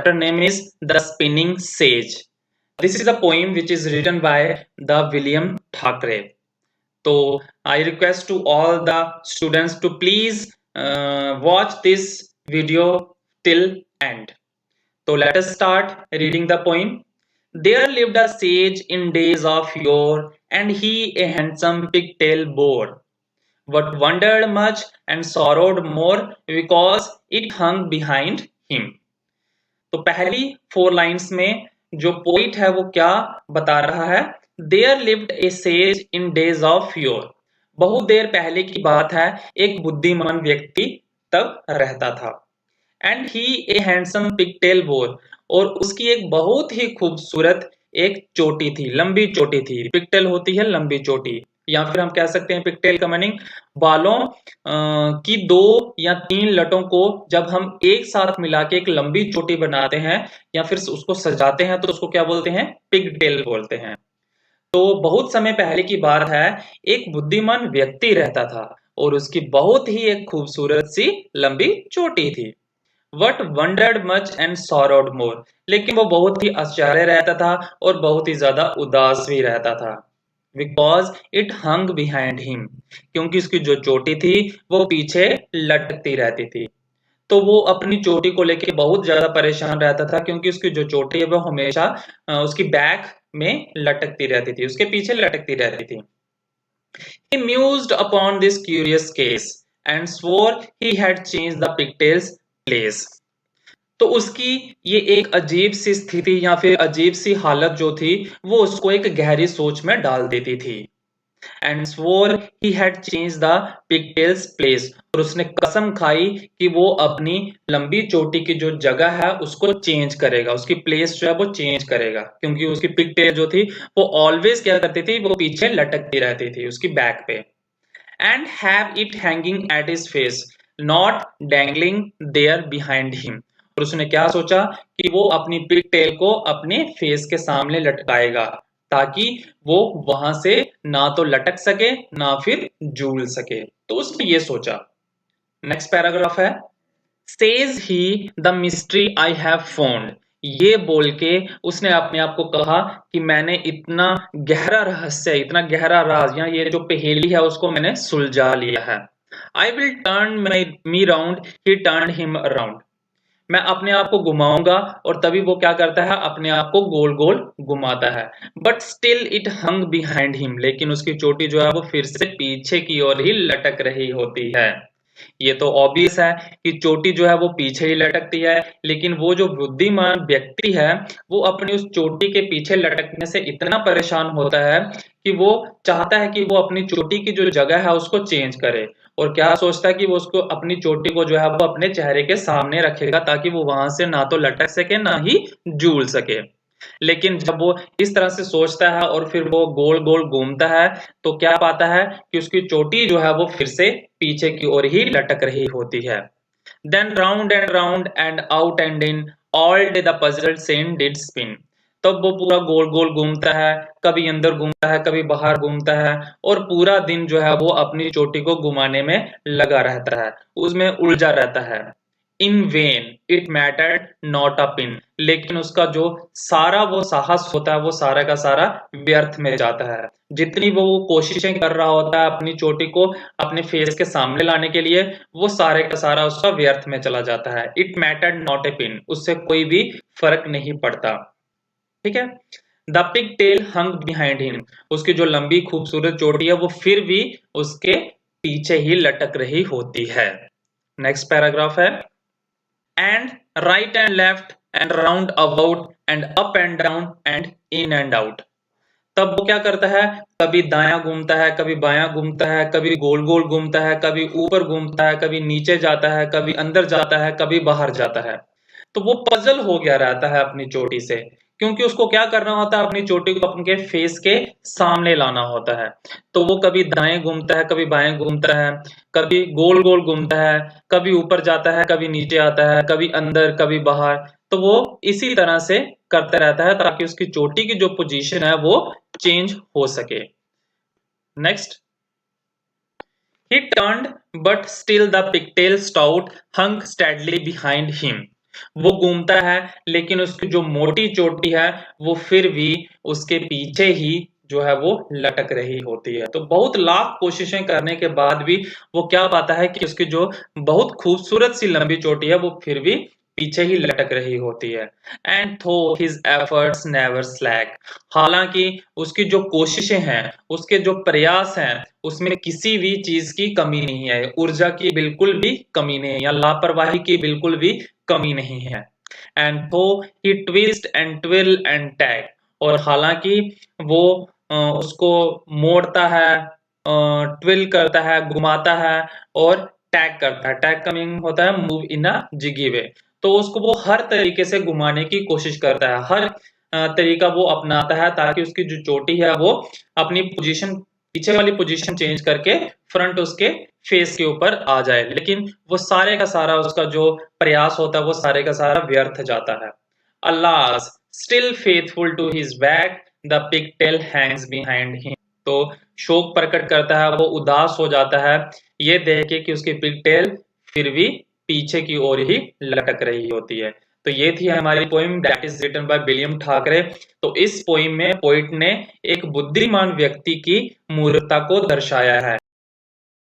chapter name is The Spinning Sage. This is a poem which is written by the William Thackeray. So I request to all the students to please watch this video till end. So let us start reading the poem. There lived a sage in days of yore, and he a handsome pigtail bore, but wondered much and sorrowed more because it hung behind him. तो पहली 4 lines में जो poet है वो क्या बता रहा है? There lived a sage in days of yore, बहुत देर पहले की बात है, एक बुद्धिमान व्यक्ति तब रहता था। And he A handsome pigtail वोर, और उसकी एक बहुत ही खूबसूरत एक चोटी थी, लंबी चोटी थी। पिगटेल होती है लंबी चोटी, या फिर हम कह सकते हैं पिगटेल का मीनिंग बालों की 2 या 3 लटों को जब हम एक साथ मिला के एक लंबी चोटी बनाते हैं या फिर उसको सजाते हैं तो उसको क्या बोलते हैं? पिगटेल बोलते हैं। तो बहुत समय पहले की बात है, एक बुद्धिमान व्यक्ति रहता था और उसकी बहुत ही एक खूबसूरत सी लंबी चोटी थी। वट वंडर्ड मच एंड सॉरोड मोर, लेकिन वो बहुत ही आश्चर्य रहता था और बहुत ही ज्यादा उदास भी रहता था। Because it hung behind him, क्योंकि उसकी जो चोटी थी वो पीछे लटकती रहती थी। तो वो अपनी चोटी को लेके बहुत ज्यादा परेशान रहता था, क्योंकि उसकी जो चोटी है वो हमेशा उसकी बैक में लटकती रहती थी, उसके पीछे लटकती रहती थी। He mused upon this curious case and swore he had changed the pigtails place. तो उसकी ये एक अजीब सी स्थिति या फिर अजीब सी हालत जो थी वो उसको एक गहरी सोच में डाल देती थी। And swore he had changed the pigtails place, और उसने कसम खाई कि वो अपनी लंबी चोटी की जो जगह है उसको चेंज करेगा, उसकी प्लेस जो है वो चेंज करेगा, क्योंकि उसकी पिगटेल जो थी वो ऑलवेज क्या करती थी, वो पीछे लटकती रहती थी उसकी बैक पे। And have it hanging at his face, not dangling there behind him, और उसने क्या सोचा कि वो अपनी पिगटेल को अपने फेस के सामने लटकाएगा ताकि वो वहां से ना तो लटक सके ना फिर झूल सके। तो उसने ये सोचा। नेक्स्ट पैराग्राफ है, says he the mystery I have found, ये बोल के उसने अपने आप को कहा कि मैंने इतना गहरा रहस्य, इतना गहरा राज या ये जो पहेली है उसको मैंने सुलझा लिया है। I will turn me round, he turn him around, मैं अपने आप को घुमाऊंगा और तभी वो क्या करता है, अपने आप को गोल गोल घुमाता है। But still it hung behind him, लेकिन उसकी चोटी जो है वो फिर से पीछे की ओर ही लटक रही होती है। ये तो ऑब्वियस है कि चोटी जो है वो पीछे ही लटकती है, लेकिन वो जो बुद्धिमान व्यक्ति है वो अपनी उस चोटी के पीछे लटकने से इतना परेशान होता है कि वो चाहता है कि वो अपनी चोटी की जो जगह है उसको चेंज करे, और क्या सोचता है कि वो उसको अपनी चोटी को जो है वो अपने चेहरे के सामने रखेगा ताकि वो वहां से ना तो लटक सके ना ही झूल सके। लेकिन जब वो इस तरह से सोचता है और फिर वो गोल गोल घूमता है तो क्या पाता है कि उसकी चोटी जो है वो फिर से पीछे की ओर ही लटक रही होती है। Then round and out and in all day the puzzled sage did spin, तब वो पूरा गोल गोल घूमता है, कभी अंदर घूमता है कभी बाहर घूमता है, और पूरा दिन जो है वो अपनी चोटी को घुमाने में लगा रहता है, उसमें उलझा रहता है। In vain it mattered not a pin, लेकिन उसका जो सारा वो साहस होता है वो सारा का सारा व्यर्थ में जाता है। जितनी वो कोशिशें कर रहा होता है अपनी चोटी को अपने फेस के सामने लाने के लिए, वो सारे का सारा उसका व्यर्थ में चला जाता है। It mattered not a pin, उससे कोई भी फर्क नहीं पड़ता। ठीक है। The pigtail hung behind him, उसकी जो लंबी खूबसूरत चोटी है वो फिर भी उसके पीछे ही लटक रही होती है। नेक्स्ट पैराग्राफ है, and right and left and round about and up and down and in and out, तब वो क्या करता है, कभी दायां घूमता है कभी बायां घूमता है, कभी गोल गोल घूमता है, कभी ऊपर घूमता है, कभी नीचे जाता है, कभी अंदर जाता है, कभी बाहर जाता है। तो वो पजल हो गया रहता है अपनी चोटी से, क्योंकि उसको क्या करना होता है, अपनी चोटी को अपने फेस के सामने लाना होता है। तो वो कभी दाएं घूमता है कभी बाएं घूमता है, कभी गोल गोल घूमता है, कभी ऊपर जाता है कभी नीचे आता है, कभी अंदर कभी बाहर। तो वो इसी तरह से करता रहता है ताकि उसकी चोटी की जो पोजीशन है वो चेंज हो सके। Next, he turned but still the pigtail stout hung steadily behind him, वो घूमता है लेकिन उसकी जो मोटी चोटी है वो फिर भी उसके पीछे ही जो है वो लटक रही होती है। तो बहुत लाख कोशिशें करने के बाद भी वो क्या पाता है कि उसकी जो बहुत खूबसूरत सी लंबी चोटी है वो फिर भी पीछे ही लटक रही होती है। एंड थो हिज एफर्ट्स नेवर स्लैक, हालांकि उसकी जो कोशिशें हैं, उसके जो प्रयास हैं, उसमें किसी भी चीज की कमी नहीं है, ऊर्जा की बिल्कुल भी कमी नहीं है या लापरवाही की बिल्कुल भी कमी नहीं है। And though he twist and twirl and tug, और हालांकि वो उसको मोड़ता है, ट्विल करता है, घुमाता है और टैग करता है। टैग का मीनिंग होता है मूव इन अ जिगी वे। तो उसको वो हर तरीके से घुमाने की कोशिश करता है, हर तरीका वो अपनाता है ताकि उसकी जो चोटी है वो अपनी पोजीशन, पीछे वाली पोजीशन चेंज करके फ्रंट उसके फेस के ऊपर आ जाए, लेकिन वो सारे का सारा उसका जो प्रयास होता है वो सारे का सारा व्यर्थ जाता है। Alas still faithful to his back the pigtail hangs behind him, तो शोक प्रकट करता है, वो उदास हो जाता है ये देख के कि उसकी पिगटेल फिर भी पीछे की ओर ही लटक रही होती है। तो ये थी हमारी poem that is written by William Thackeray. तो इस पोइम में पोइट ने एक बुद्धिमान व्यक्ति की मूर्खता को दर्शाया है।